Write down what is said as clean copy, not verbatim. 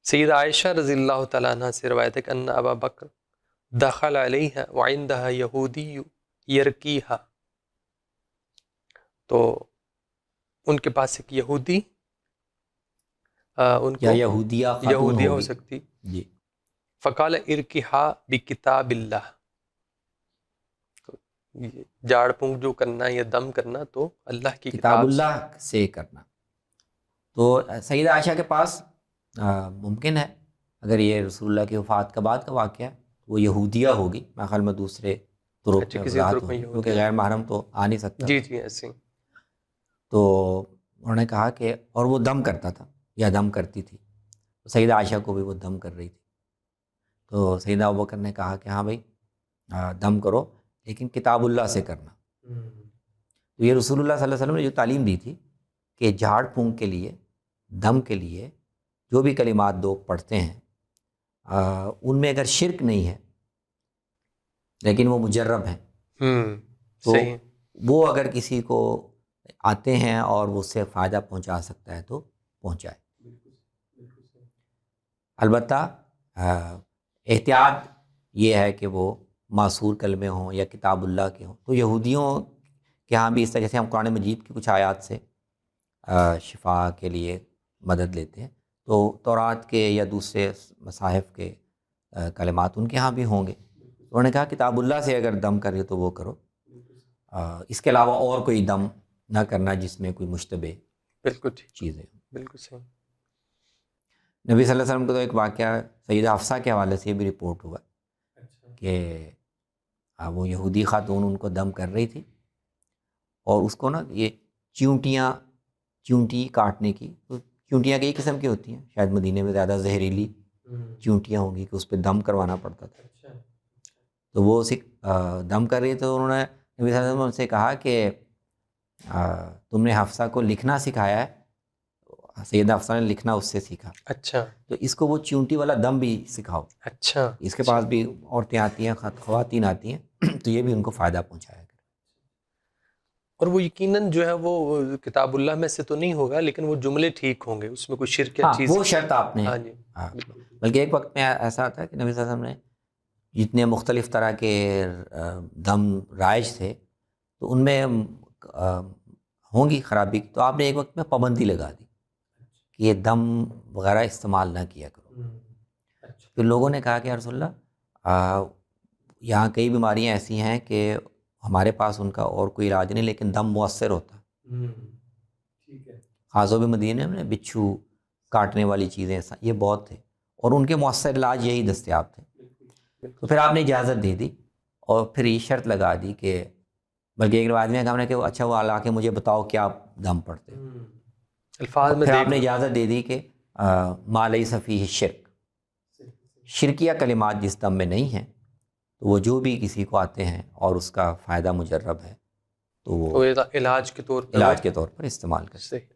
سیدہ عائشہ رضی اللہ تعالیٰ عنہ سے روایت ہے کہ ان ابا بکر دخل علیہ وعندها یہودی یرکیہا، تو ان کے پاس ایک یہودی ان یا کو یہودیہ خاتون یہودیہ ہو ہوگی سکتی، جی، فقال ارکیہا بکتاب اللہ، جاڑ پونک جو کرنا یا دم کرنا تو اللہ کی کتاب کتاب سے۔ اللہ سے کرنا۔ تو سیدہ عائشہ کے پاس ممکن ہے اگر یہ رسول اللہ کی وفات کا بعد کا واقعہ ہے وہ یہودیہ ہوگی، میرے خیال میں دوسرے طرق اچھا، میں کسی وضاحت طرق میں ہوگی کیونکہ یہودیہ، غیر محرم تو آ نہیں سکتا جی تھا۔ جی ایسے ہی۔ تو انہوں نے کہا کہ اور وہ دم کرتا تھا یا دم کرتی تھی، سیدہ عائشہ کو بھی وہ دم کر رہی تھی، تو سیدنا ابوبکر نے کہا کہ ہاں بھائی دم کرو لیکن کتاب اللہ سے کرنا۔ تو یہ رسول اللہ صلی اللہ علیہ وسلم نے جو تعلیم دی تھی کہ جھاڑ پھونک کے لیے، دم کے لیے جو بھی کلمات لوگ پڑھتے ہیں ان میں اگر شرک نہیں ہے لیکن وہ مجرب ہیں تو صحیح، وہ اگر کسی کو آتے ہیں اور وہ اس سے فائدہ پہنچا سکتا ہے تو پہنچائے۔ البتہ احتیاط یہ ہے کہ وہ معصور کلمے ہوں یا کتاب اللہ کے ہوں۔ تو یہودیوں کے ہاں بھی اس طرح سے ہم قرآن مجید کی کچھ آیات سے شفا کے لیے مدد لیتے ہیں، تو تورات کے یا دوسرے مصاحف کے کلمات ان کے ہاں بھی ہوں گے۔ انہوں نے کہا کتاب اللہ سے اگر دم کرے تو وہ کرو، اس کے علاوہ اور کوئی دم نہ کرنا جس میں کوئی مشتبہ بالکل ٹھیک، چیزیں۔ بالکل صحیح۔ نبی صلی اللہ علیہ وسلم کو تو ایک واقعہ سیدہ حفصہ کے حوالے سے یہ بھی رپورٹ ہوا کہ وہ یہودی خاتون ان کو دم کر رہی تھی اور اس کو نا یہ چونٹی کاٹنے کی، تو چونٹیاں کئی قسم کی ہوتی ہیں، شاید مدینے میں زیادہ زہریلی چونٹیاں ہوں گی کہ اس پہ دم کروانا پڑتا تھا، تو وہ دم کر رہی تو انہوں نے نبی صلی اللہ علیہ وسلم سے کہا کہ تم نے حفصہ کو لکھنا سکھایا ہے؟ سیدہ حفصہ نے لکھنا اس سے سیکھا، اچھا تو اس کو وہ چونٹی والا دم بھی سکھاؤ۔ اچھا، اس کے پاس بھی عورتیں آتی ہیں، خواتین آتی ہیں، تو یہ بھی ان کو فائدہ پہنچایا گیا۔ اور وہ یقیناً جو ہے وہ کتاب اللہ میں سے تو نہیں ہوگا لیکن وہ جملے ٹھیک ہوں گے، اس میں کوئی شرک یا ہاں چیز، وہ شرط آپ نے، ہاں جی، ہاں بلکہ ایک وقت میں ایسا تھا کہ نبی صلی اللہ علیہ وسلم نے جتنے مختلف طرح کے دم رائج تھے تو ان میں ہوں گی خرابی، تو آپ نے ایک وقت میں پابندی لگا دی کہ یہ دم وغیرہ استعمال نہ کیا کرو۔ پھر لوگوں نے کہا کہ یا رسول اللہ یہاں کئی بیماریاں ایسی ہیں کہ ہمارے پاس ان کا اور کوئی علاج نہیں لیکن دم مؤثر ہوتا ہے، خاص طور پہ مدینے میں بچھو کاٹنے والی چیزیں یہ بہت تھے اور ان کے مؤثر علاج یہی دستیاب تھے۔ تو پھر آپ نے اجازت دے دی اور پھر یہ شرط لگا دی کہ بلکہ ایک روایت میں کہا نے کہ اچھا وہ لا کے مجھے بتاؤ کیا دم پڑتے، الفاظ میں پھر آپ دیکھ نے لو، اجازت دے دی کہ ما لیس فیہ شرک، شرکیہ کلمات جس دم میں نہیں ہیں تو وہ جو بھی کسی کو آتے ہیں اور اس کا فائدہ مجرب ہے تو وہ تو علاج کے طور پر علاج کے طور پر استعمال کریں۔ صحیح۔